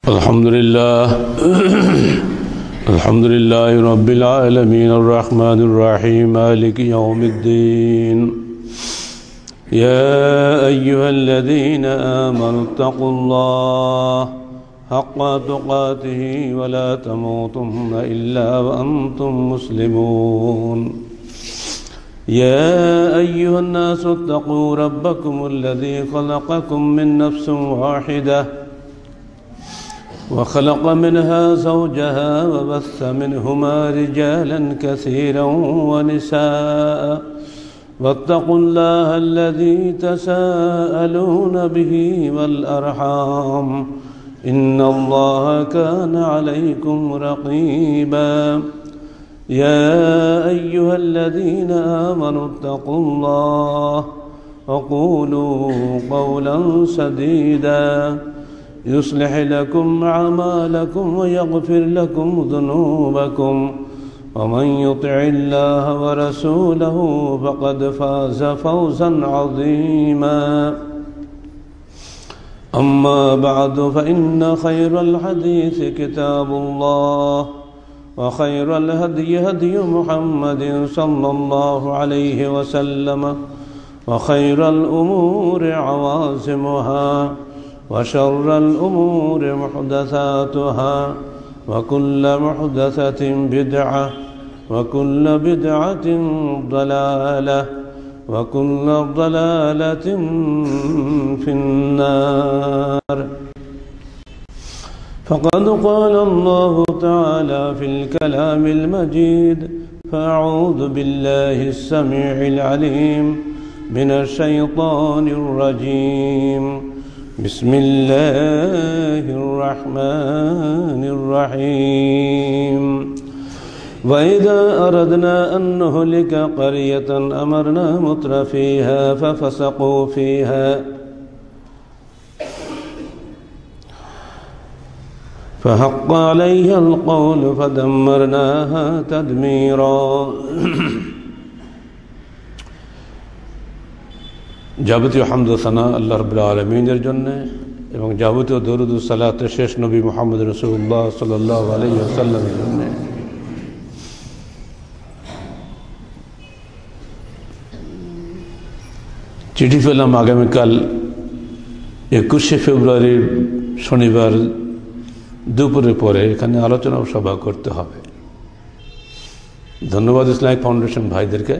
Alhamdulillah Alhamdulillahi Rabbil Alameen Ar-Rahmanir Rahim Maliki Yawmiddin Ya ayyuhalladhina amanu ittaqullaha haqqa tuqatihi wa la tamutunna illa wa antum muslimun Ya ayyuhan nasu ittaqu rabbakum alladhi khalaqakum min nafsin wahidah وخلق منها زوجها وبث منهما رجالا كثيرا ونساء واتقوا الله الذي تساءلون به والأرحام إن الله كان عليكم رقيبا يا أيها الذين آمنوا اتقوا الله وقولوا قولا سديدا يصلح لكم أعمالكم ويغفر لكم ذنوبكم ومن يطع الله ورسوله فقد فاز فوزا عظيما أما بعد فإن خير الحديث كتاب الله وخير الهدي هدي محمد صلى الله عليه وسلم وخير الأمور عوازمها وشر الأمور محدثاتها وكل محدثة بدعة وكل بدعة ضلالة وكل ضلالة في النار فقد قال الله تعالى في الكلام المجيد فأعوذ بالله السميع العليم من الشيطان الرجيم بسم الله الرحمن الرحيم وإذا أردنا أن نهلك قرية أمرنا مترفيها ففسقوا فيها فحق عليها القول فدمرناها تدميرا যাবতীয় হামদ ও সানা আল্লাহ রাব্বুল আলামিনের জন্য এবং যাবতীয় দরুদ ও সালাত শেষ নবী মুহাম্মদ রাসূলুল্লাহ সাল্লাল্লাহু আলাইহি ওয়াসাল্লামের জন্য। চিঠি পেলাম আগামীকাল 21শে ফেব্রুয়ারি শনিবার দুপুরের পরে এখানে আলোচনা সভা করতে হবে। ধন্যবাদ ইসলামিক ফাউন্ডেশন ভাইদেরকে।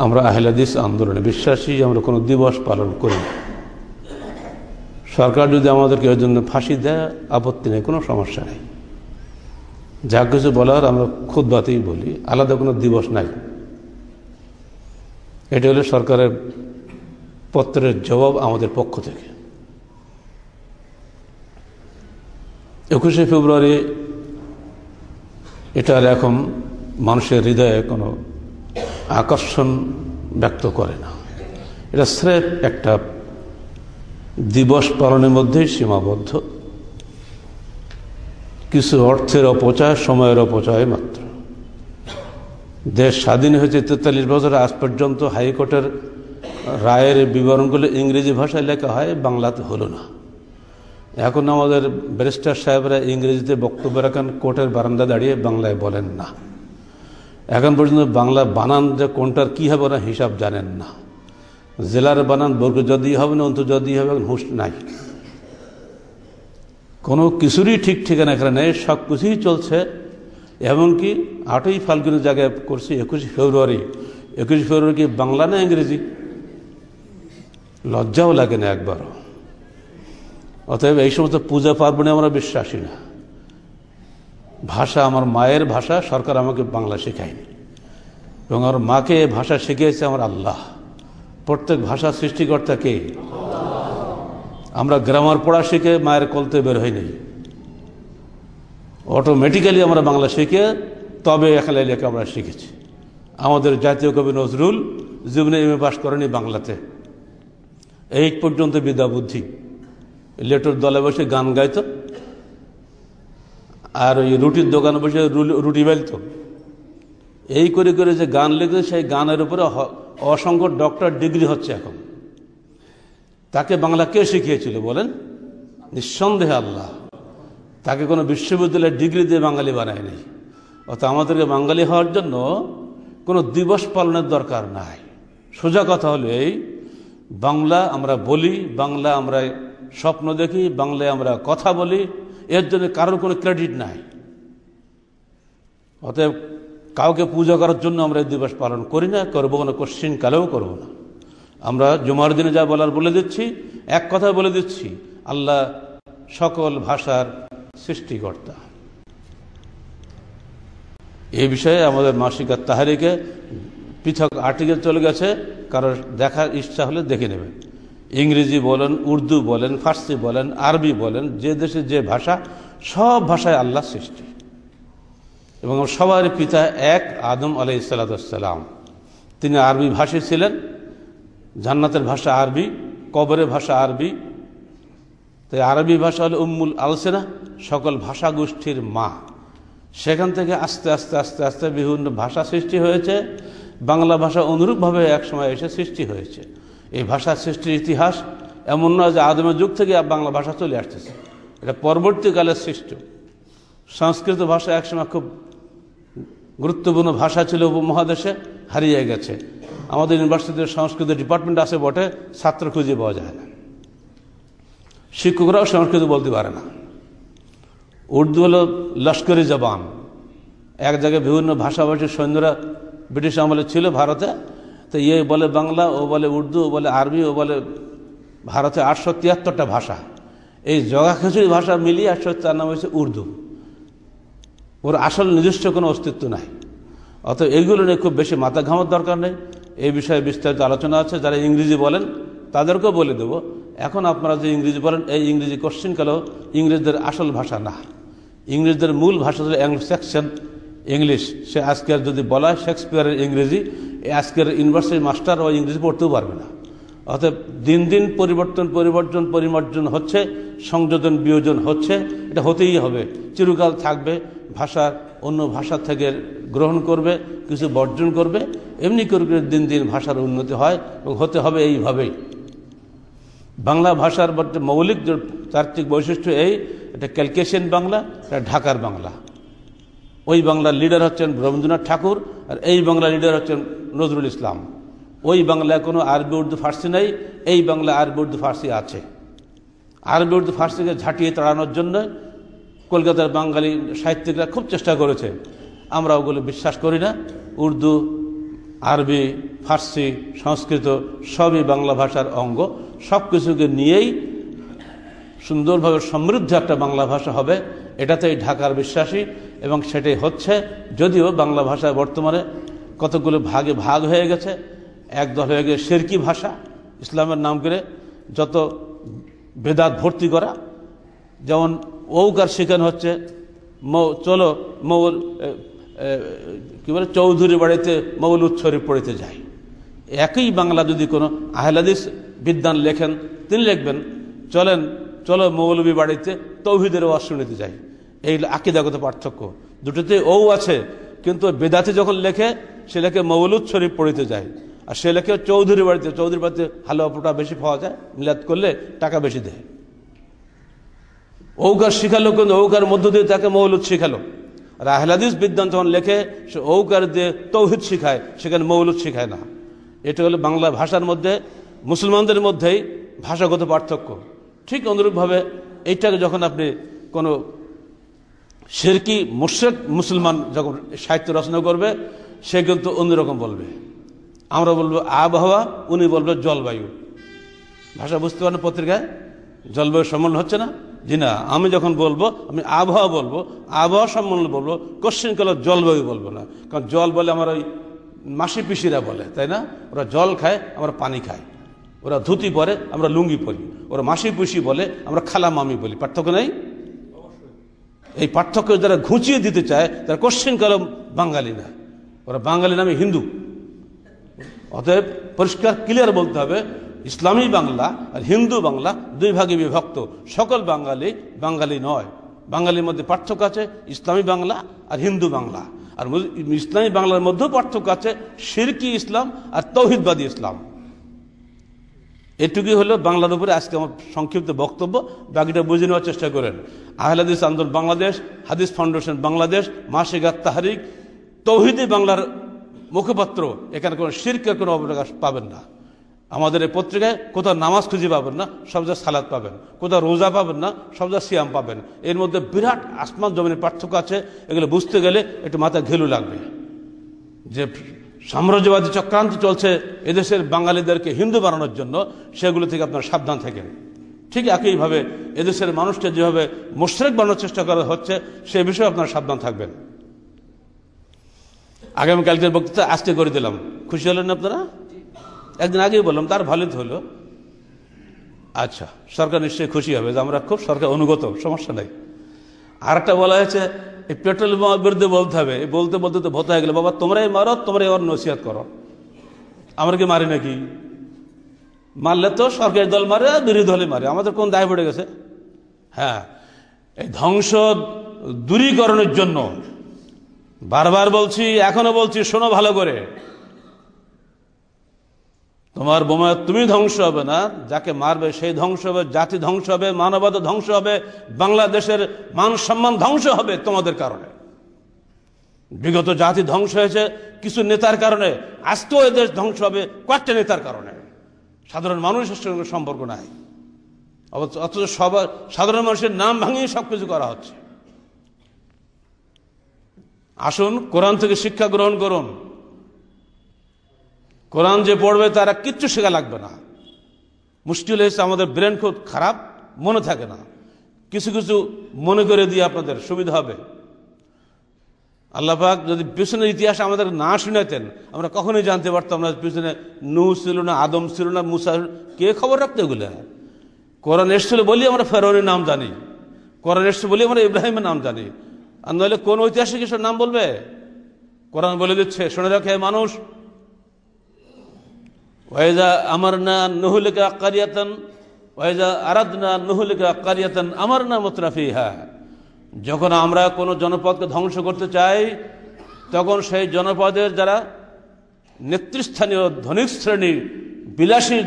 আমরা আহলে হাদিস আন্দোলনে বিশ্বাসী, আমরা কোনো দিবস পালন করি না। সরকার যদি আমাদেরকে এর জন্য ফাঁসি দেয় আপত্তি নেই, কোনো সমস্যা নেই। যা কিছু বলার আমরা খুতবাতেই বলি, আলাদা কোনো দিবস নাই। এটা হলো সরকারের পত্রের জবাব আমাদের পক্ষ থেকে। 21শে ফেব্রুয়ারি এটার এখন মানুষের হৃদয়ে কোনো আকর্ষণ ব্যক্ত করে না। এটা স্রেফ একটা দিবস পালনের মধ্যেই সীমাবদ্ধ, কিছু অর্থের অপচয়, সময়ের অপচয় মাত্র। দেশ স্বাধীন হয়েছে 43 বছর, আজ পর্যন্ত হাইকোর্টের রায়ের বিবরণগুলো ইংরেজি ভাষায় লেখা হয়, বাংলাতে হলো না। এখন আমাদের ব্যারিস্টার সাহেবরা ইংরেজিতে বক্তব্য রাখেন, কোর্টের বারান্দা দাঁড়িয়ে বাংলায় বলেন না। এখন পর্যন্ত বাংলা বানান যে কোনটার কী হবে না হিসাব জানেন না। জেলার বানান বর্গ যদি হবে না, অন্ত যদি হবে, হুঁশ নাই। কোনো কিছুরই ঠিক ঠিকানা এখানে নেই, সব কিছুই চলছে। এমনকি 8ই ফাল্গুনের জায়গায় করছি 21শে ফেব্রুয়ারি। 21শে ফেব্রুয়ারি কি বাংলা না ইংরেজি? লজ্জাও লাগে না একবারও। অতএব এই সমস্ত পূজা পার্বণে আমরা বিশ্বাসী না। ভাষা আমার মায়ের ভাষা, সরকার আমাকে বাংলা শেখায়নি, এবং আমার মাকে ভাষা শিখিয়েছে আমার আল্লাহ। প্রত্যেক ভাষা সৃষ্টিকর্তা কে? আমরা গ্রামার পড়া শিখে মায়ের কলতে বের হয়নি, অটোমেটিক্যালি আমরা বাংলা শিখে তবে এখানে লেখা আমরা শিখেছি। আমাদের জাতীয় কবি নজরুল জীবনে এম.এ পাস করেনি বাংলাতে, এই পর্যন্ত বিদ্যা বুদ্ধি। লেটোর দলে বসে গান গাইত, আর ওই রুটির দোকানে বসে রুটি বেলত। এই করে করে যে গান লিখেছে, সেই গানের উপরে অসংখ্য ডক্টর ডিগ্রি হচ্ছে এখন। তাকে বাংলা কে শিখিয়েছিল বলেন? নিঃসন্দেহে আল্লাহ তাকে কোনো বিশ্ববিদ্যালয়ের ডিগ্রি দিয়ে বাঙালি বানায়নি। অর্থাৎ আমাদেরকে বাঙালি হওয়ার জন্য কোনো দিবস পালনের দরকার নাই। সোজা কথা হলো এই, বাংলা আমরা বলি, বাংলা আমরা স্বপ্ন দেখি, বাংলায় আমরা কথা বলি, এর জন্য কারোর কোনো ক্রেডিট নাই। অতএব কাউকে পূজা করার জন্য আমরা এই দিবস পালন করি না, করবো না, কোশ্চিন কালেও করবো না। আমরা জুমার দিনে যা বলার বলে দিচ্ছি, এক কথা বলে দিচ্ছি, আল্লাহ সকল ভাষার সৃষ্টিকর্তা। এই বিষয়ে আমাদের মাসিক তাহরিকে পৃথক আর্টিকেল চলে গেছে, কারোর দেখার ইচ্ছা হলে দেখে নেবেন। ইংরেজি বলেন, উর্দু বলেন, ফার্সি বলেন, আরবি বলেন, যে দেশে যে ভাষা, সব ভাষায় আল্লাহ সৃষ্টি। এবং সবার পিতা এক, আদম আলাইহিসসালাম। তিনি আরবি ভাষী ছিলেন। জান্নাতের ভাষা আরবি, কবরের ভাষা আরবি। তাই আরবি ভাষা হলো উম্মুল আলসিনা, সকল ভাষা গোষ্ঠীর মা। সেখান থেকে আস্তে আস্তে আস্তে আস্তে বিভিন্ন ভাষা সৃষ্টি হয়েছে। বাংলা ভাষা অনুরূপভাবে একসময় এসে সৃষ্টি হয়েছে। এই ভাষা সৃষ্টির ইতিহাস এমন নয় যে আদমের যুগ থেকে বাংলা ভাষা চলে আসতেছে, এটা পরবর্তীকালের সৃষ্টি। সংস্কৃত ভাষা একসময় খুব গুরুত্বপূর্ণ ভাষা ছিল উপমহাদেশে, হারিয়ে গেছে। আমাদের ইউনিভার্সিটির সংস্কৃত ডিপার্টমেন্ট আছে বটে, ছাত্র খুঁজে পাওয়া যায় না, শিক্ষকরাও সংস্কৃত বলতে পারে না। উর্দু হলো লস্করি জবান। এক জায়গায় বিভিন্ন ভাষাভাষীর সৈন্যরা ব্রিটিশ আমলে ছিল ভারতে। তো ইয়ে বলে বাংলা, ও বলে উর্দু, ও বলে আরবি, ও বলে ভারতে 873টা ভাষা। এই জগাখিচুড়ি ভাষা মিলিয়ে 804 নাম হয়েছে উর্দু। ওর আসল নিজস্ব কোনো অস্তিত্ব নাই। অতএব এইগুলো নিয়ে খুব বেশি মাথা ঘামার দরকার নেই। এই বিষয়ে বিস্তারিত আলোচনা আছে। যারা ইংরেজি বলেন তাদেরকেও বলে দেব, এখন আপনারা যে ইংরেজি বলেন, এই ইংরেজি কোশ্চিন কালেও ইংরেজদের আসল ভাষা না। ইংরেজদের মূল ভাষা হল অ্যাংলো স্যাক্সন ইংলিশ। সে আজকের যদি বলা হয় শেক্সপিয়ারের ইংরেজি, আজকের ইউনিভার্সিটির মাস্টার ও ইংরেজি পড়তেও পারবে না। অতএব দিন দিন পরিমার্জন হচ্ছে, সংযোজন বিয়োজন হচ্ছে। এটা হতেই হবে, চিরকাল থাকবে। ভাষার অন্য ভাষা থেকে গ্রহণ করবে, কিছু বর্জন করবে। এমনি করে দিন দিন ভাষার উন্নতি হয় এবং হতে হবে এইভাবেই। বাংলা ভাষার মৌলিক যে চারিত্রিক বৈশিষ্ট্য এই, এটা ক্যালকেশিয়ান বাংলা, এটা ঢাকার বাংলা। ওই বাংলার লিডার হচ্ছেন রবীন্দ্রনাথ ঠাকুর, আর এই বাংলার লিডার হচ্ছেন নজরুল ইসলাম। ওই বাংলায় কোনো আরবি উর্দু ফার্সি নেই, এই বাংলা আরবি উর্দু ফার্সি আছে। আরবি উর্দু ফার্সিকে ঝাঁটিয়ে তাড়ানোর জন্য কলকাতার বাঙালি সাহিত্যিকরা খুব চেষ্টা করেছে। আমরা ওগুলো বিশ্বাস করি না। উর্দু, আরবি, ফার্সি, সংস্কৃত সবই বাংলা ভাষার অঙ্গ। সব কিছুকে নিয়েই সুন্দরভাবে সমৃদ্ধ একটা বাংলা ভাষা হবে, এটাতেই ঢাকার বিশ্বাসী এবং সেটাই হচ্ছে। যদিও বাংলা ভাষা বর্তমানে কতগুলো ভাগে ভাগ হয়ে গেছে। একদল হয়ে গেছে শিরকি ভাষা, ইসলামের নাম করে যত বেদাত ভর্তি করা। যেমন ওকার শেখানো হচ্ছে, চলো মৌল কী বলে চৌধুরী বাড়িতে মৌলুদ শরীফ পড়িতে যাই। একই বাংলা যদি কোনো আহলে হাদিস বিদ্বান লেখেন, তিনি লিখবেন চলো মৌলবী বাড়িতে তৌহিদের ওয়াজ শুনিতে যাই। এই আকীদাগত পার্থক্য দুটোতে ও আছে, কিন্তু বেদাতি যখন লেখে সে লেখে মৌলুদ শরীফ পড়িতে যায়, আর সে লেখে চৌধুরী বাড়িতে হালুয়া পোটা বেশি পাওয়া যায়, মিলাদ করলে টাকা বেশি দেয়। ঔকার শিখালো, কিন্তু ঔকার মধ্য দিয়ে তাকে মৌলুদ শিখালো। আর আহলে হাদিস বিদ্বান যখন লেখে সে ঔকার দিয়ে তৌহিদ শিখায়, সেখানে মৌলুদ শিখায় না। এটা হলো বাংলা ভাষার মধ্যে মুসলমানদের মধ্যেই ভাষাগত পার্থক্য। ঠিক অনুরূপভাবে এইটাকে যখন আপনি কোনো শিরকি মুশরিক মুসলমান যখন সাহিত্য রচনা করবে, সে কিন্তু অন্যরকম বলবে। আমরা বলবো আবহাওয়া, উনি বলবে জলবায়ু। ভাষা বুঝতে পারেন? পত্রিকায় জলবায়ু সম্মেলন হচ্ছে না? জি না, আমি যখন বলবো আমি আবহাওয়া বলবো, আবহাওয়া সম্মেলন বলবো, কোশ্চিন কালে জলবায়ু বলবো না। কারণ জল বলে আমার ওই মাসি পিসিরা বলে, তাই না? ওরা জল খায়, আমরা পানি খাই। ওরা ধুতি পরে, আমরা লুঙ্গি পরি। ওরা মাসি পিসি বলে, আমরা খালা মামি বলি। পার্থক্য নেই? এই পার্থক্য যারা ঘুচিয়ে দিতে চায় তারা কোশ্চিন কালে বাঙালি না, ওরা বাঙালি নামে হিন্দু। অতএব পরিষ্কার ক্লিয়ার বলতে হবে, ইসলামী বাংলা আর হিন্দু বাংলা দুই ভাগে বিভক্ত। সকল বাঙালি বাঙালি নয়। বাঙালির মধ্যে পার্থক্য আছে ইসলামী বাংলা আর হিন্দু বাংলা। আর ইসলামী বাংলার মধ্যেও পার্থক্য আছে শিরকি ইসলাম আর তৌহিদবাদী ইসলাম। এটুকুই হলো বাংলার উপরে আজকে আমার সংক্ষিপ্ত বক্তব্য, বাকিটা বুঝে নেওয়ার চেষ্টা করেন। আহলে হাদিস আন্দোলন বাংলাদেশ, হাদিস ফাউন্ডেশন বাংলাদেশ, মাসিক আত-তাহরিক, তৌহিদি বাংলার মুখপাত্র, এখানে কোনো শিরকের কোনো অবকাশ পাবেন না। আমাদের এই পত্রিকায় কোথাও নামাজ খুঁজে পাবেন না, সব জায়গায় সালাত পাবেন, কোথাও রোজা পাবেন না, সব জায়গায় সিয়াম পাবেন। এর মধ্যে বিরাট আসমান জমিনের পার্থক্য আছে। এগুলো বুঝতে গেলে একটু মাথায় ঘেলু লাগবে যে সাম্রাজ্যবাদী চক্রান্ত চলছে এদেশের বাঙালিদেরকে হিন্দু বানানোর জন্য, সেগুলো থেকে আপনারা সাবধান থাকেন। ঠিক একইভাবে এদেশের মানুষকে যেভাবে মুশরিক বানানোর চেষ্টা করা হচ্ছে, সে বিষয়ে আপনারা সাবধান থাকবেন। আগামীকালকের বক্তৃতা আজকে করে দিলাম, খুশি হলেন না আপনারা? একদিন আগেই বললাম, তার ভালোই হলো। আচ্ছা, সরকার নিশ্চয়ই খুশি হবে যে আমরা খুব সরকার অনুগত, সমস্যা নাই। আর একটা বলা হয়েছে এই পেট্রোল বোমার বিরুদ্ধে বলতে হবে। বলতে বলতে তো ভোতা হয়ে গেল, বাবা তোমরাই মারো, তোমরাই ওর নসিহত করো। আমরা কি মারি নাকি? মারলে তো সরকারি দল মারে, বিরোধী দলে মারে, আমাদের কোন দায় পড়ে গেছে? হ্যাঁ, এই ধ্বংস দূরীকরণের জন্য বারবার বলছি, এখনো বলছি, শোনো ভালো করে। তোমার বোমা তুমি ধ্বংস হবে না, যাকে মারবে সেই ধ্বংস হবে, জাতি ধ্বংস হবে, মানবতা ধ্বংস হবে, বাংলাদেশের মান সম্মান ধ্বংস হবে তোমাদের কারণে। বিগত জাতি ধ্বংস হয়েছে কিছু নেতার কারণে, আজকেও এদেশ ধ্বংস হবে কয়েকটা নেতার কারণে। সাধারণ মানুষের সঙ্গে সম্পর্ক নাই, অথচ সবার সাধারণ মানুষের নাম ভাঙিয়ে সবকিছু করা হচ্ছে। আসুন কোরআন থেকে শিক্ষা গ্রহণ করুন। কোরআন যে পড়বে তারা কিচ্ছু শেখা লাগবে না। মুশকিল হয়েছে আমাদের ব্রেন খুব খারাপ, মনে থাকে না। কিছু কিছু মনে করে দিয়ে আপনাদের সুবিধা হবে। আল্লাহ পাক যদি পিছনের ইতিহাস আমাদের না শুনাতেন, আমরা কখনোই জানতে পারতাম না পিছনে নূহ ছিল না, আদম ছিল না, মুসা, কে খবর রাখতে এগুলো? কোরআন এসেছিল বলি আমরা ফেরাউনের নাম জানি, কোরআন এসেছে বলি আমরা ইব্রাহিমের নাম জানি। আর নইলে কোন ঐতিহাসিক এসব নাম বলবে? কোরআন বলে দিচ্ছে, শুনে রাখে মানুষ, ওয়াইজা আমারনা নুহলিকা কারিয়াতান ওয়াইজা আরাদনা নুহলিকা কারিয়াতান আমারনা মুতরাফিহা। যখন আমরা কোনো জনপদকে ধ্বংস করতে চাই, তখন সেই জনপদের যারা নেতৃস্থানীয় ধনিক শ্রেণী বিলাসী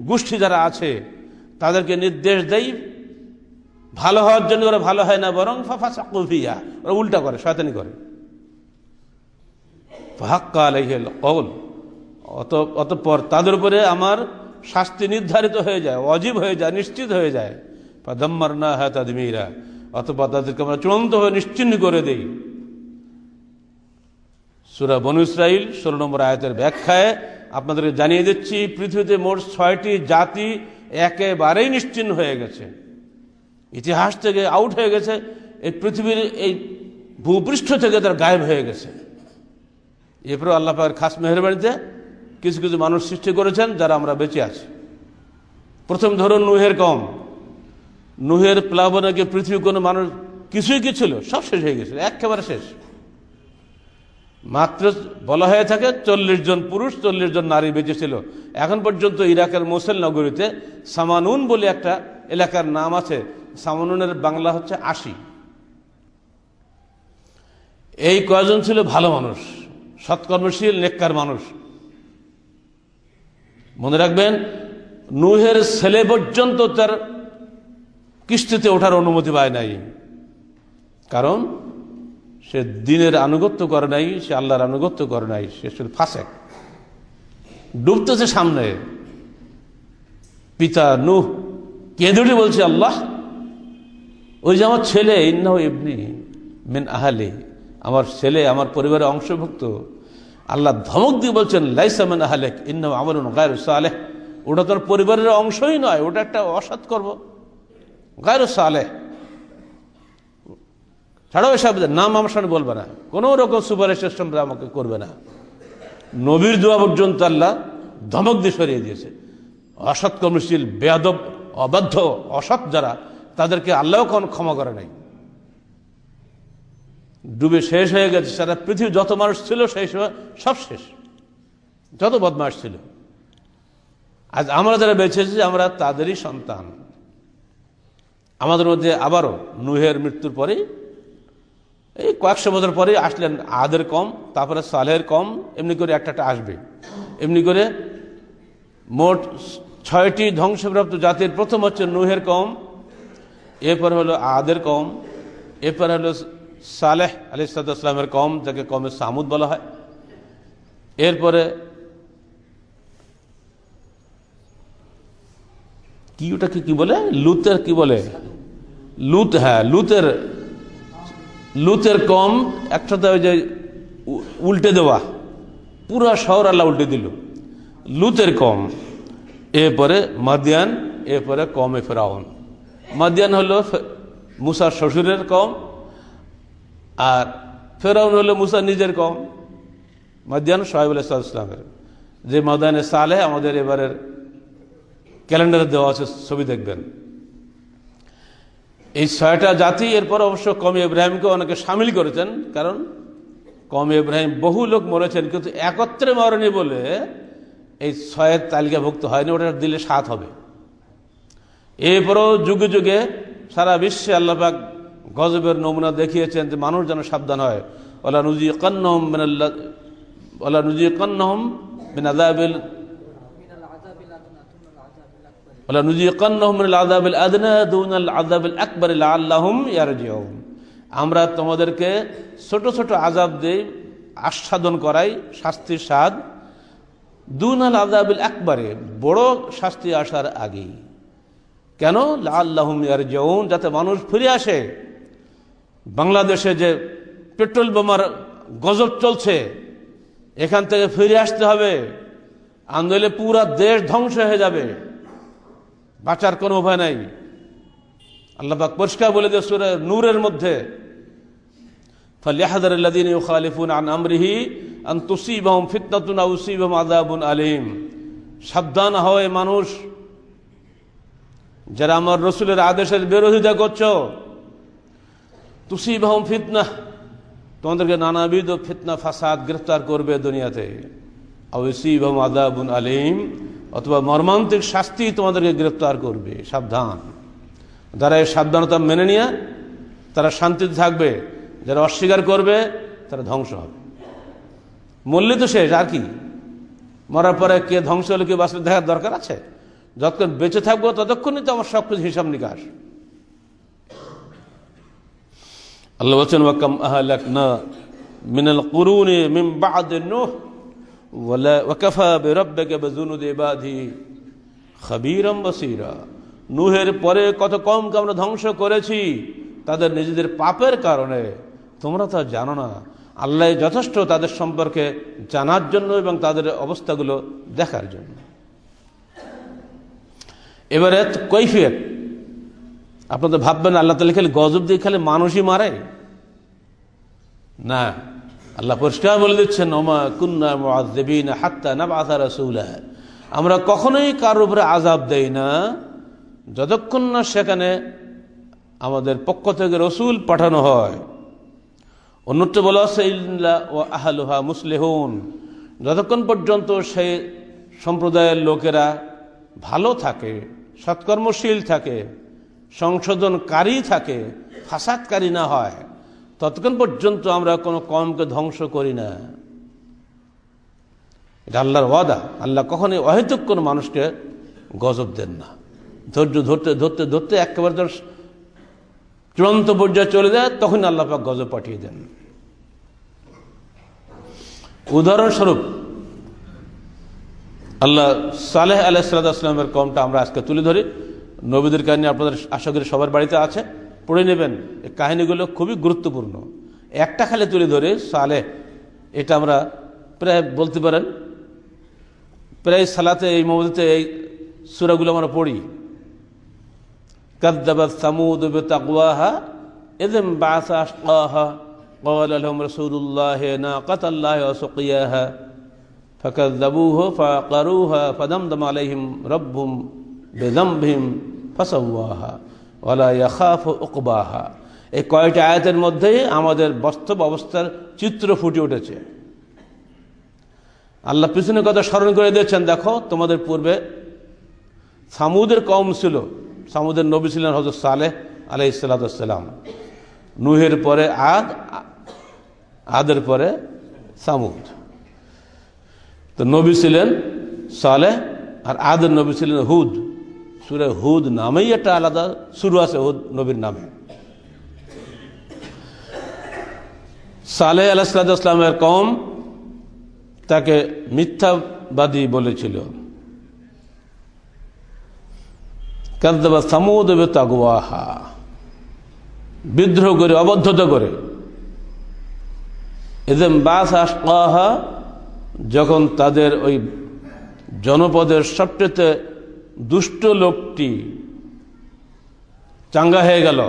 গোষ্ঠী যারা আছে, তাদেরকে নির্দেশ দেই ভালো হওয়ার জন্য। ওরা ভালো হয় না, বরং ফাফাসাকু ফিহা, ওরা উল্টা করে, শয়তানি করে। ফাহাক্কা আলাইহিল কওল, অতঃপর তাদের উপরে আমার শাস্তি নির্ধারিত হয়ে যায়, ওয়াজিব হয়ে যায়, নিশ্চিত হয়ে যায়। ফাদাম্মারনাহা তাদমীরা, অতঃপর তাদেরকে আমরা চূড়ান্তভাবে নিশ্চিহ্ন করে দেই। সূরা বনু ইসরাঈল 16 নম্বর আয়াতের ব্যাখ্যায় আপনাদেরকে জানিয়ে দিচ্ছি, পৃথিবীতে মোট 6টি জাতি একেবারেই নিশ্চিহ্ন হয়ে গেছে, ইতিহাস থেকে আউট হয়ে গেছে, এই পৃথিবীর এই ভূপৃষ্ঠ থেকে তারা গায়েব হয়ে গেছে। এরপরে আল্লাহ পাকের খাস মেহেরবানিতে কিছু কিছু মানুষ সৃষ্টি করেছেন যারা আমরা বেঁচে আছি। প্রথম ধরুন নূহের কওম। নূহের প্লাবনে পৃথিবীর কোনো মানুষ কিছুই কি ছিল, সব শেষ হয়ে গেছিল, একেবারে শেষ। মাত্র বলা হয়ে থাকে 40 জন পুরুষ 40 জন নারী বেঁচে ছিল। এখন পর্যন্ত ইরাকের মোসেল নগরীতে সামানুন বলে একটা এলাকার নাম আছে, সামানুনের বাংলা হচ্ছে 80। এই কয়জন ছিল ভালো মানুষ, সৎকর্মশীল নেককার মানুষ। মনে রাখবেন, নূহের ছেলে পর্যন্ত তার কিস্তিতে ওঠার অনুমতি পায় নাই, কারণ সে দ্বীনের আনুগত্য করে নাই, সে আল্লাহর আনুগত্য করে নাই, সে শুধু ফাসেক। ডুবতেছে সামনে, পিতা নূহ কেঁদে বলছে, আল্লাহ, ওই যে আমার ছেলে, ইন্নাহু ইবনি মিন আহলি, আমার ছেলে আমার পরিবারের অংশভুক্ত। আল্লাহ ধমক দিয়ে বলছেন, লাইসা মিন আহলিক ইন্নাহু আমালুন গায়রু সালেহ, ওটা তোর পরিবারের অংশই নয়, ওটা একটা অসৎ কর্ম, গায়রু সালেহ। ছাড়াও এসব নাম আমার সামনে বলবে না, কোনো রকম সুপারিশ আমাকে করবে না। নবীর দোয়া পর্যন্ত আল্লাহ ধমক দিয়ে সরিয়ে দিয়েছে। অসৎ কর্মশীল, বেয়াদব, অবাধ্য, অসৎ যারা, তাদেরকে আল্লাহ কোন ক্ষমা করে নাই। ডুবে শেষ হয়ে গেছে সারা পৃথিবী, যত মানুষ ছিল সেই সময় সব শেষ, যত বদমাশ ছিল। আজ আমরা যারা বেঁচে আছি, আমরা তাদেরই সন্তান। আমাদের মধ্যে আবারও নূহের মৃত্যুর পরে এই কয়েকশো বছর পরে আসলেন আদের কম, তারপরে সালেহের কম, এমনি করে একটা আসবে। এমনি করে মোট ছয়টি ধ্বংসপ্রাপ্ত জাতির প্রথম হচ্ছে নূহের কওম, এরপর হলো আদের কওম, এরপর হলো সালেহ আলাইহিস সালামের কওম, যাকে কওমে সামুদ বলা হয়। এরপরে কি ওটাকে কি বলে, লুতের কি বলে, লুত, হ্যাঁ লুতের কওম একসাথে ওই যে উল্টে দেওয়া, পুরা শহর আল্লাহ উল্টে দিল, লুতের কওম। এরপরে মাদিয়ান, এরপরে কওমে ফেরাউন। মাদিয়ান হলো মুসার শ্বশুরের কওম, আর ফেরাউন হলো মুসা নিজের কওম। মাদিয়ান শুআয়ব আলাইহিস সালামের, যে মাদানে সালেহ আমাদের এবারের ক্যালেন্ডারে দেওয়া আছে, ছবি দেখবেন। এই 6টা জাতি, এরপর অবশ্য কওমে ইব্রাহিমকে অনেকে সামিল করেছেন, কারণ কওমে ইব্রাহিম বহু লোক মরেছেন, কিন্তু একত্রে মরেনি বলে এই 6-এর তালিকাভুক্ত হয়নি, ওটা দিলে 7 হবে। এরপরও যুগে যুগে সারা বিশ্বে আল্লাহ পাক গজবের নমুনা দেখিয়েছেন যে মানুষ যেন সাবধান হয়। ওয়ালা নুযিকান্নাহুম মিনাল আযাবিল আদনা দুনাল আযাবিল আকবার লাআল্লাহুম ইয়ারজিউন। আমরা তোমাদেরকে ছোট ছোট আযাব দেই, আস্বাদন করাই, শাস্তির স্বাদ, দুনাল আযাবিল আকবারে, বড় শাস্তি আসার আগেই। কেন? লাআল্লাহুম ইয়ারজিউন, যাতে মানুষ ফিরে আসে। বাংলাদেশে যে পেট্রোল বোমার গজব চলছে, এখান থেকে ফিরে আসতে হবে, আন্দোলনে পুরা দেশ ধ্বংস হয়ে যাবে, বাঁচার কোনো উপায় নাই। আল্লাহ পাক পরিষ্কার বলে দিয়ে সূরা নূরের মধ্যে, ফালিয়াহযারিল্লাযীনা ইউখালিফুনা আন আমরিহি আন তুসিবাহুম ফিতনাতুন আও ইউসিবাহুম আযাবুন আলীম। সাবধান হয় মানুষ, যারা আমার রসুলের আদেশের বিরোধিতা করছো। তুসিবাহুম ফিতনা, তোমাদেরকে নানাবিধ ফিতনা ফাসাদ গ্রেফতার করবে দুনিয়াতে। আও ইউসিবাহুম আযাবুন আলীম, অথবা মর্মান্তিক শাস্তি তোমাদেরকে গ্রেফতার করবে। সাবধান। যারা এই সাবধানতা মেনে নিয়ে তারা শান্তিতে থাকবে, যারা অস্বীকার করবে তারা ধ্বংস হবে। মরলে তো শেষ, আর কি? মরার পরে কে ধ্বংস হলে কে বাঁচলে দেখার দরকার আছে? যতক্ষণ বেঁচে থাকবো ততক্ষণই তো আমার সবকিছু হিসাব নিকাশ। আল্লাহ বলছেন, ওয়াকাম আহলাকনা মিনাল কুরুনি মিন বা'দি নূহ ওয়া কাফা বিরাব্বিকা বিযুনুদি ইবাদিহি খাবীরাম বাসীরা। নূহের পরে কত কওমকে আমরা ধ্বংস করেছি তাদের নিজেদের পাপের কারণে, তোমরা তা জানো না। আল্লাহ যথেষ্ট তাদের সম্পর্কে জানার জন্য এবং তাদের অবস্থাগুলো দেখার জন্য। এবারে কৈফিয়ত, আপনাদের ভাববেন আল্লাহ তাআলা খালি গজব দিয়ে খালি মানুষই মারে না। আল্লাহ পরিষ্কার বলে দিচ্ছেন, ওমা কুন্না মুআযযিবিনা হাত্তা নাবআসা রাসূলা। আমরা কখনোই কারোর উপরে আযাব দেই না যতক্ষণ না সেখানে আমাদের পক্ষ থেকে রসুল পাঠানো হয়। অন্যত্র বলা আছে, ইল্লা ওয়া আহলুহা মুসলিহুন, যতক্ষণ পর্যন্ত সেই সম্প্রদায়ের লোকেরা ভালো থাকে, সৎকর্মশীল থাকে, সংশোধনকারী থাকে, ফাসাদকারী না হয়, ততক্ষণ পর্যন্ত আমরা কোনো কওমকে ধ্বংস করি না। এটা আল্লাহর ওয়াদা। আল্লাহ কখনোই অহেতুক কোনো মানুষকে গজব দেন না। ধৈর্য ধরতে ধরতে ধরতে একেবারে যখন চূড়ান্ত পর্যায়ে চলে যায় তখন আল্লাহ পাক গজব পাঠিয়ে দেন। উদাহরণস্বরূপ আল্লাহ সালেহ আলাইহিস সালামের কওমটা আমরা আজকে তুলে ধরি। নবীদের কাহিনী আপনাদের আশা করি সবার বাড়িতে আছে, পড়ে নেবেন। এই কাহিনীগুলো খুবই গুরুত্বপূর্ণ। একটা খালি তুলে ধরে সালেহ, এটা আমরা প্রায় বলতে পারেন প্রায় সালাতে এই মওদুতে এই সূরাগুলো আমরা পড়ি। কাযযাবাত সামুদ বিতাকওয়াহা ইযম বা'আসা আশকাহা ক্বালা লাহুম রাসূলুল্লাহি নাকাতাল্লাহি ওয়া সুকিয়াহা ফাকাযযাবুহু ফাআকারুহা ফাদামদামা আলাইহিম রাব্বুহুম বিযামবিহিম ফাসাওয়াহা ওয়া লা ইয়াখাফু উকবাহা। এই কয়টা আয়াতের মধ্যে আমাদের বাস্তব অবস্থার চিত্র ফুটে উঠেছে। আল্লাহ পিছনের কথা স্মরণ করে দিয়েছেন, দেখো তোমাদের পূর্বে সামুদের কওম ছিল, সামুদের নবী ছিলেন হযরত সালেহ আলাইহিস সালাম, নূহের পরে আদ, আদের পরে সামুদ। তো নবী ছিলেন সালেহ আর আদের নবী ছিলেন হুদ। সূরা হুদ নামেই একটা আলাদা শুরু আছে হুদ নবীর নামে। সালেহ আলাইহিস সালামের কওম তাকে মিথ্যাবাদী বলেছিল। কাযযাবা সামুদ বিতাগওয়াহা, বিদ্রোহ করে অবদ্ধতা করে। ইযম বাস আশকাহা, যখন তাদের ওই জনপদের সবচেয়ে দুষ্ট লোকটি চাঙ্গা হয়ে গেল,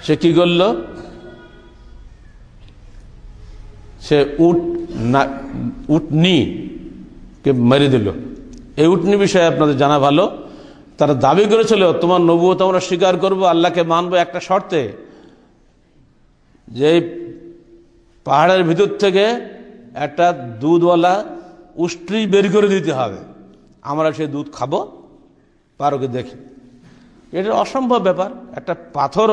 সে কি করল? সে উটনিকে মেরে দিল। এই উটনি বিষয়ে আপনাদের জানা ভালো। তারা দাবি করেছিল তোমার নবুয়ত আমরা স্বীকার করব, আল্লাহকে মানবো একটা শর্তে, যে পাহাড়ের ভিতর থেকে একটা দুধওয়ালা উষ্ট্রি বের করে দিতে হবে, আমরা সেই দুধ খাবো, পারো কি দেখি। এটা অসম্ভব ব্যাপার। একটা পাথর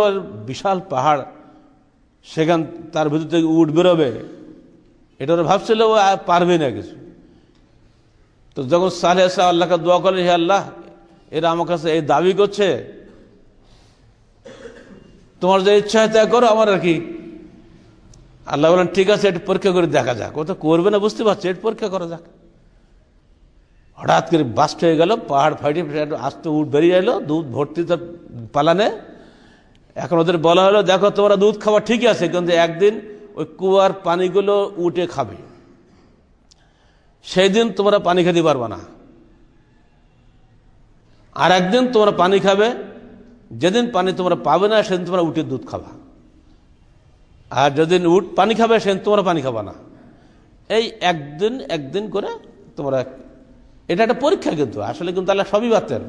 বিশাল পাহাড়, সেখান তার ভিতর থেকে উট বেরোবে, এটা ওরা ভাবছিল ও পারবে না কিছু। তো যখন সালেহ আল্লাহকে দোয়া করলেন, হে আল্লাহ, এরা আমার কাছে এই দাবি করছে, তোমার যে ইচ্ছা হয় তা করো, আমার আর কি। আল্লাহ বলেন ঠিক আছে, একটু পরীক্ষা করে দেখা যাক। ও তো করবে না বুঝতে পারছে, একটু পরীক্ষা করা যাক। হঠাৎ করে বাস্ট হয়ে গেল, পাহাড় ফাইটে আস্তে উঠ বেরিয়ে এলো, দুধ ভর্তি তার পালানে। এখন ওদের বলা হলো দেখো তোমরা দুধ খাওয়া ঠিক আছে, কিন্তু একদিন ওই কুয়ার পানিগুলো উঠে খাবে, সেই দিন তোমরা পানি খেতে পারবে না। আর একদিন তোমরা পানি খাবে, যেদিন পানি তোমরা পাবে না সেদিন তোমরা উটের দুধ খাবা। আর যেদিন উট পানি খাবে সেদিন তোমরা পানি খাবা না। এই একদিন করে তোমরা, এটা একটা পরীক্ষা কিন্তু আসলে, কিন্তু আল্লাহ সবই পারতেন।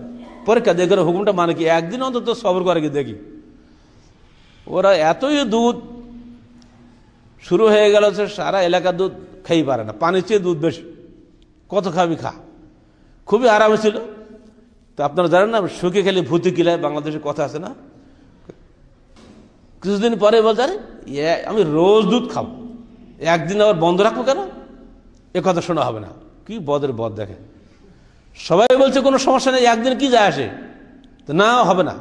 পরীক্ষা দিয়ে করে হুকুমটা মানে কি, একদিন অন্তত সবর করে কি দেখি। ওরা এতই দুধ শুরু হয়ে গেল যে সারা এলাকার দুধ খেয়ে পারে না, পানির চেয়ে দুধ বেশি, কত খাবি খা। খুবই আরামে ছিল। তো আপনারা জানেন না, শুকে খেলে ভূতি কিলায়, বাংলাদেশের কথা আছে না। কিছুদিন পরে বলছে আরে আমি রোজ দুধ খাবো, একদিন আবার বন্ধ রাখবো কেন, এ কথা শোনা হবে না। কি বদের বদ দেখে। সবাই বলছে কোনো সমস্যা নেই, একদিন কি যায় আসে, তো না হবে না।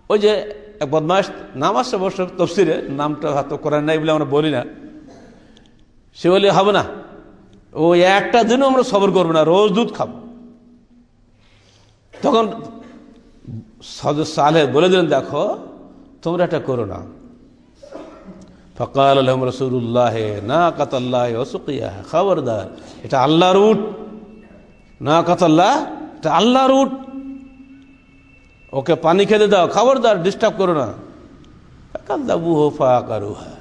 ওই যে এক বদমাস নাম আসছে অবশ্য তফসিরে, নামটা হয়তো করার নাই বলে আমরা বলি না, সে বলে হবে না, ওই একটা দিনও আমরা সবর করবো না, রোজ দুধ খাবো। তখন সালেহ বলে দিলেন দেখো তোমরা এটা করো না। ফাকাল লাহুম রাসূলুল্লাহ নাকাতাল্লাহি ওয়া সুকিয়াহা, খবরদার এটা আল্লাহর উট, নাকাতাল্লাহ এটা আল্লাহর উট, ওকে পানি খেতে দাও, খবরদার ডিস্টার্ব করো না। কাযাবুহু ফাআকারুহা,